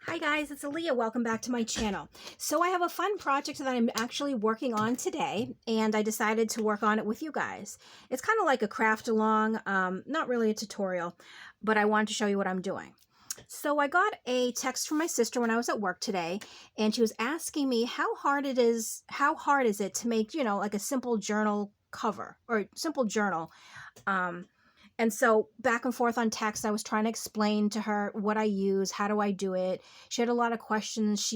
Hi guys, it's Aaliyah. Welcome back to my channel. So I have a fun project that I'm actually working on today, and I decided to work on it with you guys. It's kind of like a craft along, not really a tutorial, but I wanted to show you what I'm doing. So I got a text from my sister when I was at work today, and she was asking me how hard is it to make, like a simple journal cover or simple journal. And so back and forth on text, I was trying to explain to her what I use, how do I do it. She had a lot of questions.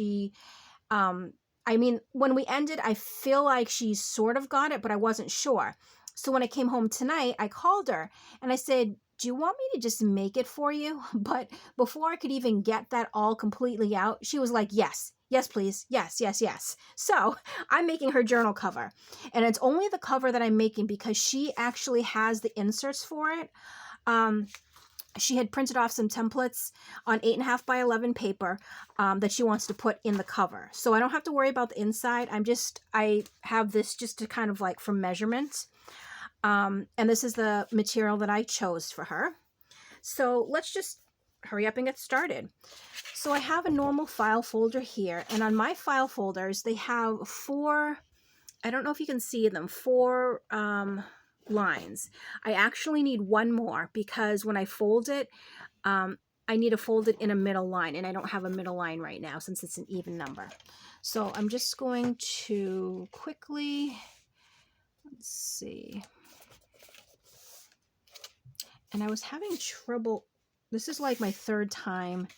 I mean, when we ended, I feel like she sort of got it, but I wasn't sure. So when I came home tonight, I called her and I said, do you want me to just make it for you? But before I could even get that all completely out, she was like, yes, yes, please. Yes, yes, yes. So I'm making her journal cover, and it's only the cover that I'm making because she actually has the inserts for it. She had printed off some templates on 8.5 by 11 paper that she wants to put in the cover. So I don't have to worry about the inside. I have this just to kind of like for measurements. And this is the material that I chose for her. So let's just hurry up and get started. So I have a normal file folder here, and on my file folders, they have four, I don't know if you can see them, four lines. I actually need one more because when I fold it, I need to fold it in a middle line, and I don't have a middle line right now since it's an even number. So I'm just going to quickly, let's see. And I was having trouble. This is like my third time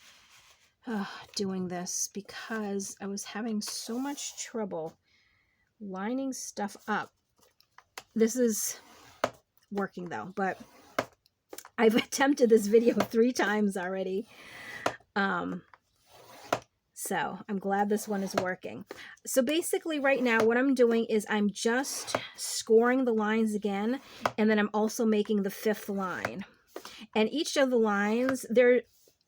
doing this because I was having so much trouble lining stuff up. This is working though, but I've attempted this video 3 times already. So I'm glad this one is working. So basically right now what I'm doing is I'm just scoring the lines again, and then I'm also making the 5th line. And each of the lines, they're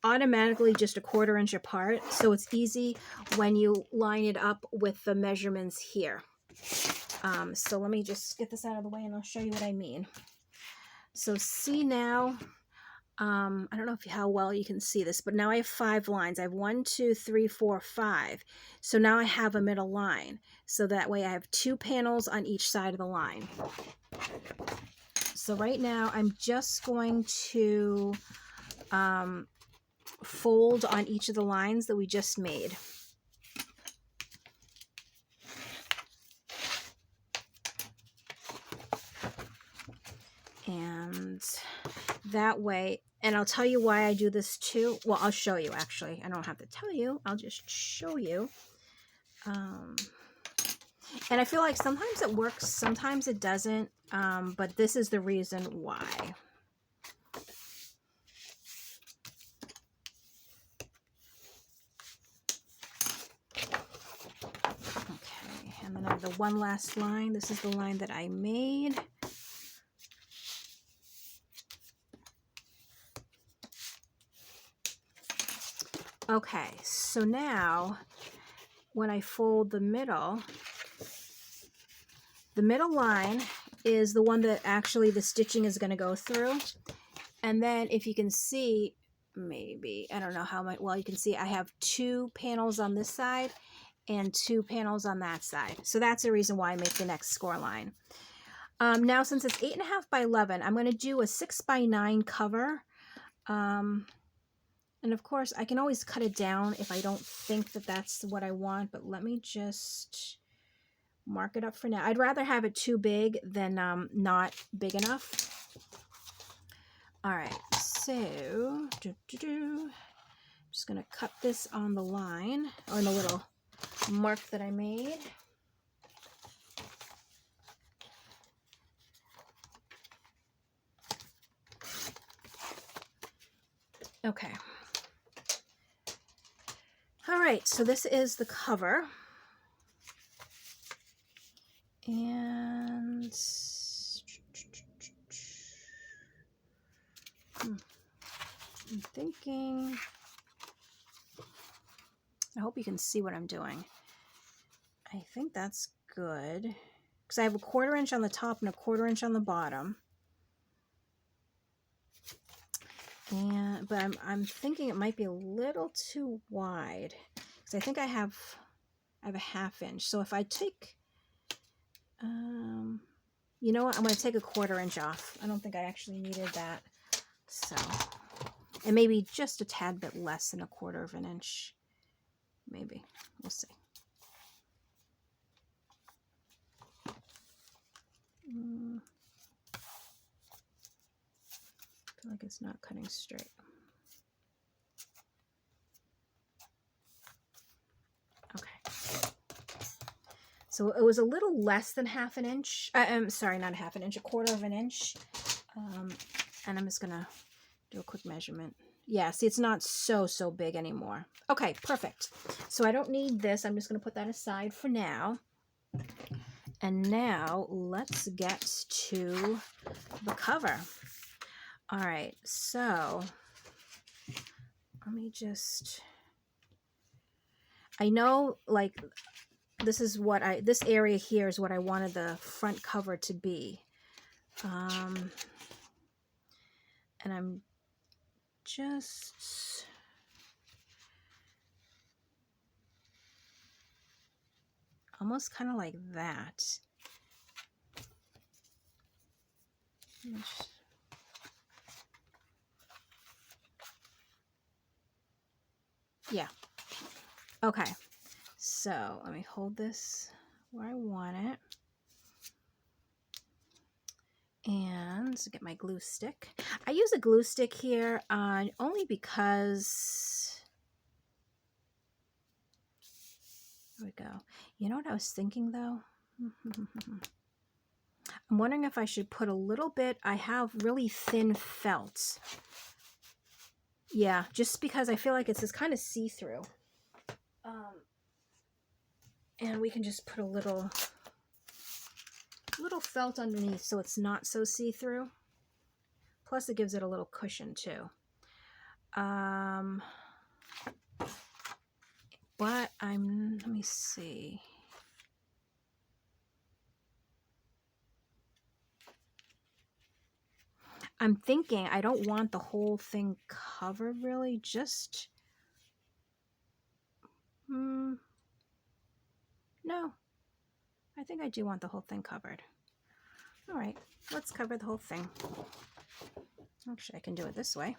automatically just a 1/4 inch apart, so it's easy when you line it up with the measurements here. So let me just get this out of the way and I'll show you what I mean. So see now, I don't know how well you can see this, but now I have 5 lines. I have 1, 2, 3, 4, 5. So now I have a middle line. So that way I have 2 panels on each side of the line. So right now I'm just going to fold on each of the lines that we just made. And that way, and I'll tell you why I do this too. Well, I'll show you actually. I don't have to tell you. I'll just show you. And I feel like sometimes it works, sometimes it doesn't. But this is the reason why. Okay, and then I have the one last line. This is the line that I made. Okay, so now when I fold the middle line is the one that actually the stitching is going to go through. And then if you can see, maybe, I don't know how much, well, you can see I have 2 panels on this side and 2 panels on that side. So that's the reason why I make the next score line. Now, since it's 8.5 by 11, I'm going to do a 6 by 9 cover. And of course, I can always cut it down if I don't think that that's what I want, but let me just mark it up for now. I'd rather have it too big than not big enough. All right, so I'm just going to cut this on the line, or in the little mark that I made. Okay. All right, so this is the cover. And I'm thinking, I hope you can see what I'm doing. I think that's good because I have a 1/4 inch on the top and a 1/4 inch on the bottom. And but I'm thinking it might be a little too wide because I think I have a 1/2 inch. So if I take, you know what, I'm going to take a 1/4 inch off. I don't think I actually needed that. So, and maybe just a tad bit less than a 1/4 of an inch. Maybe. We'll see. I feel like it's not cutting straight. Okay. So it was a little less than 1/2 inch. Sorry, not 1/2 inch, a 1/4 of an inch. And I'm just going to do a quick measurement. Yeah, see, it's not so big anymore. Okay, perfect. So I don't need this. I'm just going to put that aside for now. And now let's get to the cover. All right, so let me just, I know like this is what this area here is what I wanted the front cover to be. And I'm just almost kind of like that. Yeah. Okay. So let me hold this where I want it. And get my glue stick. I use a glue stick here only because, there we go. You know what I was thinking though? I'm wondering if I should put a little bit, I have really thin felt. Yeah, just because I feel like it's this kind of see-through. And we can just put a little felt underneath so it's not so see-through. Plus it gives it a little cushion too. But let me see. I'm thinking I don't want the whole thing covered really, just, no, I think I do want the whole thing covered. All right, let's cover the whole thing. Actually, I can do it this way.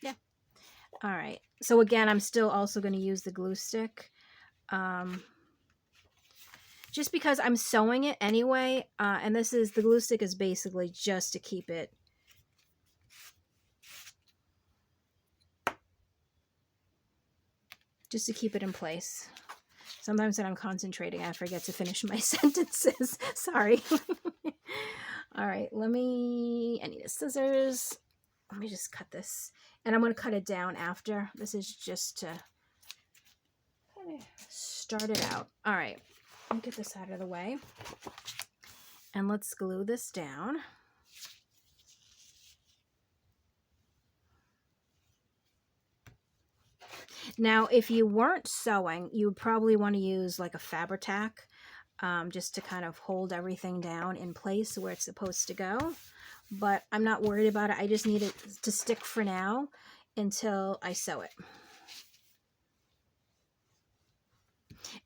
Yeah. All right. So again, I'm still also going to use the glue stick. Just because I'm sewing it anyway. And the glue stick is basically just to keep it. Just to keep it in place. Sometimes when I'm concentrating, I forget to finish my sentences. Sorry. All right, I need a scissors. Let me just cut this. And I'm going to cut it down after. This is just to kind of start it out. All right, let me get this out of the way. And let's glue this down. Now, if you weren't sewing, you would probably want to use like a Fabri-Tac, just to kind of hold everything down in place where it's supposed to go. But I'm not worried about it. I just need it to stick for now until I sew it.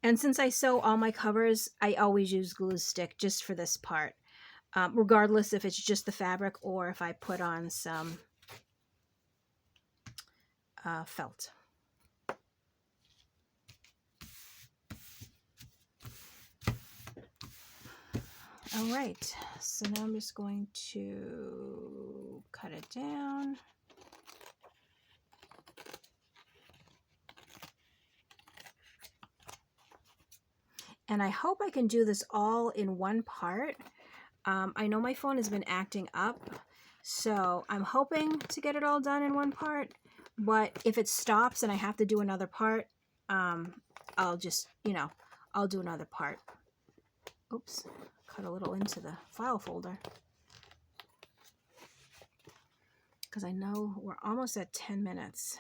And since I sew all my covers, I always use glue stick just for this part, regardless if it's just the fabric or if I put on some felt. All right, so now I'm just going to cut it down. And I hope I can do this all in one part. I know my phone has been acting up, so I'm hoping to get it all done in one part. But if it stops and I have to do another part, I'll just, I'll do another part. Oops, cut a little into the file folder. Because I know we're almost at 10 minutes.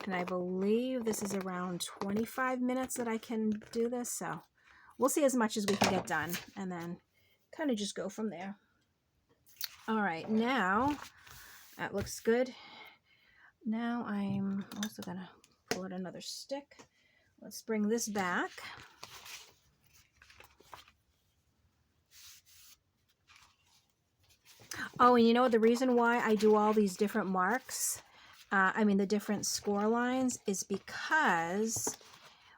And I believe this is around 25 minutes that I can do this, so we'll see as much as we can get done and then kind of just go from there. All right, now that looks good. Now I'm also gonna pull out another stick. Let's bring this back. Oh, and you know the reason why I do all these different marks, the different score lines, is because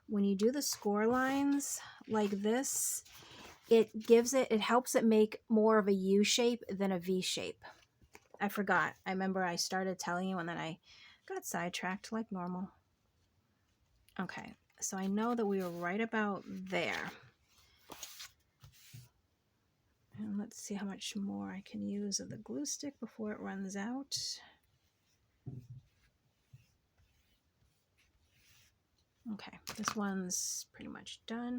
when you do the score lines like this, it helps it make more of a U shape than a V shape. I forgot. I remember I started telling you and then I got sidetracked like normal. Okay, so I know that we were right about there. And let's see how much more I can use of the glue stick before it runs out. Okay, this one's pretty much done.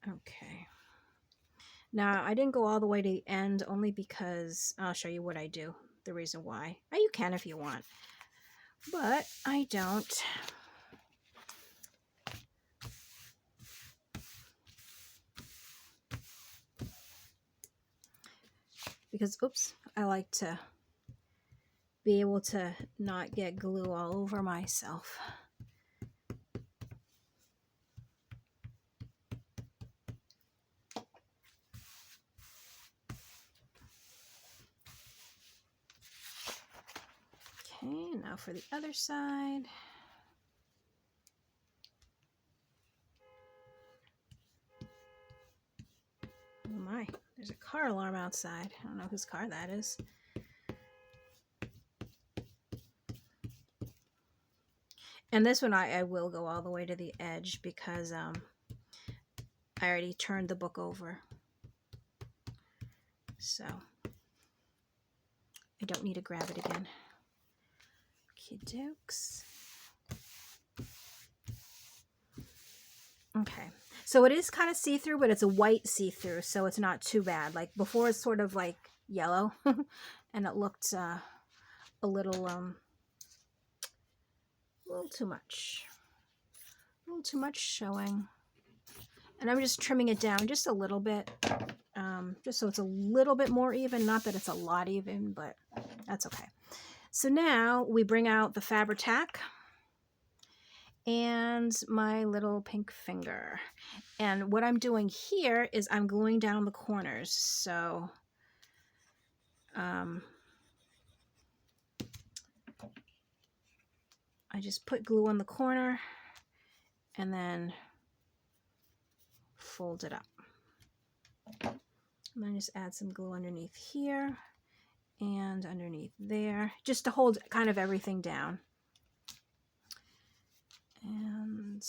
Okay. Now, I didn't go all the way to the end only because I'll show you what I do, the reason why. Now, you can if you want, but I don't. Because, oops, I like to be able to not get glue all over myself. Okay, now for the other side. Oh my, there's a car alarm outside. I don't know whose car that is. And this one I will go all the way to the edge because I already turned the book over. So I don't need to grab it again. Okie dokes. Okay, so it is kind of see-through, but it's a white see-through, so it's not too bad. Like before, it's sort of like yellow, and it looked a little too much. A little too much showing. And I'm just trimming it down just a little bit, just so it's a little bit more even. Not that it's a lot even, but that's okay. So now we bring out the Fabri-Tac and my little pink finger. And what I'm doing here is I'm gluing down the corners. So I just put glue on the corner and then fold it up. And then just add some glue underneath here and underneath there, just to hold kind of everything down. And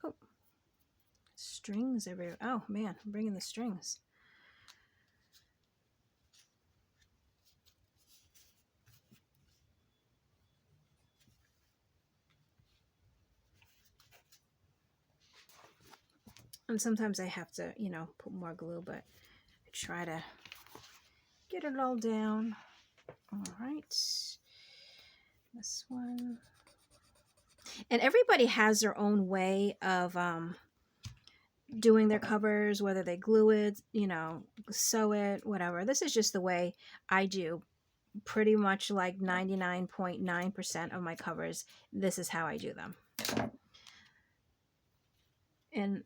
oh, strings everywhere. Oh man, I'm bringing the strings. And sometimes I have to, you know, put more glue, but I try to get it all down. All right, this one. And everybody has their own way of doing their covers, whether they glue it, you know, sew it, whatever. This is just the way I do. Pretty much like 99.9% of my covers, this is how I do them. And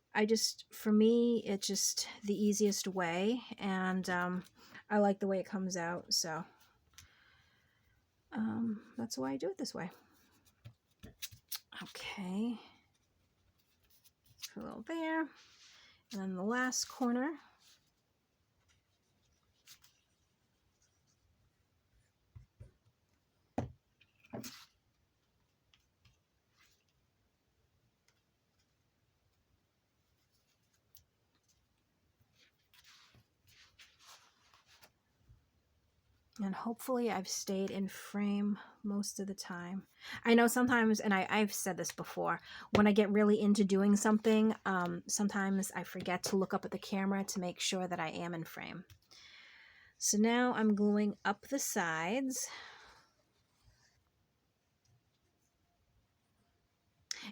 for me, it's just the easiest way, and I like the way it comes out, so that's why I do it this way. Okay, put a little there, and then the last corner. And hopefully I've stayed in frame most of the time. I know sometimes, and I've said this before, when I get really into doing something, sometimes I forget to look up at the camera to make sure that I am in frame. So now I'm gluing up the sides.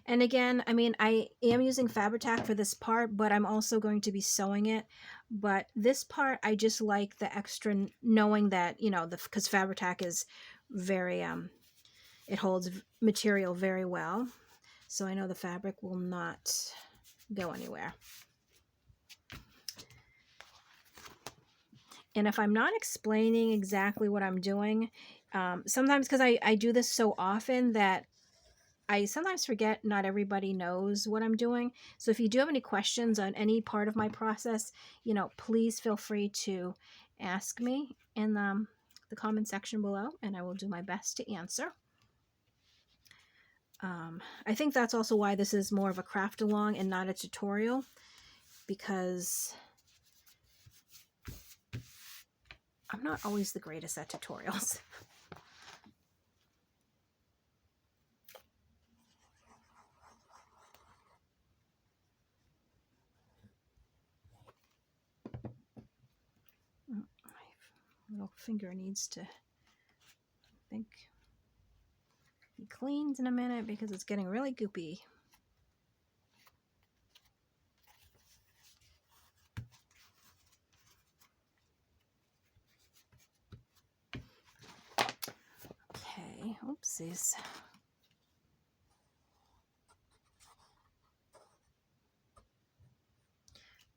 And again, I mean, I am using Fabri-Tac for this part, but I'm also going to be sewing it. But this part, I just like the extra knowing that, you know, because Fabri-Tac is very, it holds material very well. So I know the fabric will not go anywhere. And if I'm not explaining exactly what I'm doing, sometimes because I do this so often that I sometimes forget not everybody knows what I'm doing. So if you do have any questions on any part of my process, you know, please feel free to ask me in the comment section below, and I will do my best to answer. I think that's also why this is more of a craft along and not a tutorial, because I'm not always the greatest at tutorials. My little finger needs to, I think, be cleaned in a minute because it's getting really goopy. Okay, oopsies.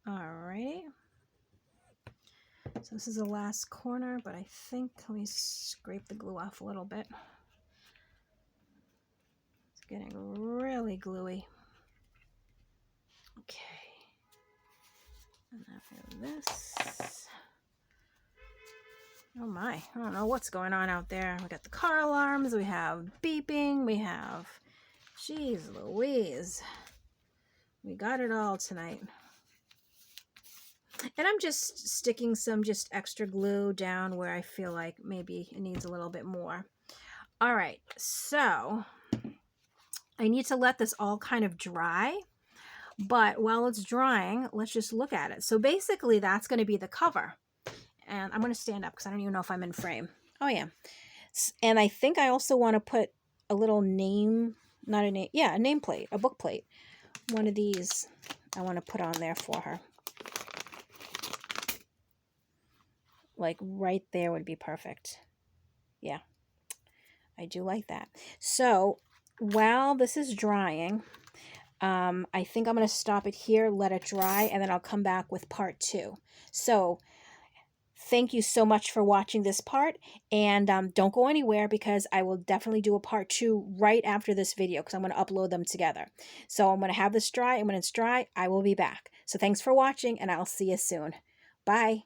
Alrighty. So this is the last corner, but I think, let me scrape the glue off a little bit. It's getting really gluey. Okay. And after this. Oh my, I don't know what's going on out there. We got the car alarms, we have beeping, we have, geez Louise. We got it all tonight. And I'm just sticking some just extra glue down where I feel like maybe it needs a little bit more. All right, so I need to let this all kind of dry. But while it's drying, let's just look at it. So basically that's going to be the cover. And I'm going to stand up because I don't even know if I'm in frame. Oh yeah. And I think I also want to put a little name, not a name, yeah, a nameplate, a book plate. One of these I want to put on there for her. Like right there would be perfect. Yeah, I do like that. So while this is drying, I think I'm going to stop it here, let it dry, and then I'll come back with part 2. So thank you so much for watching this part, and don't go anywhere because I will definitely do a part 2 right after this video because I'm going to upload them together. So I'm going to have this dry, and when it's dry, I will be back. So thanks for watching, and I'll see you soon. Bye.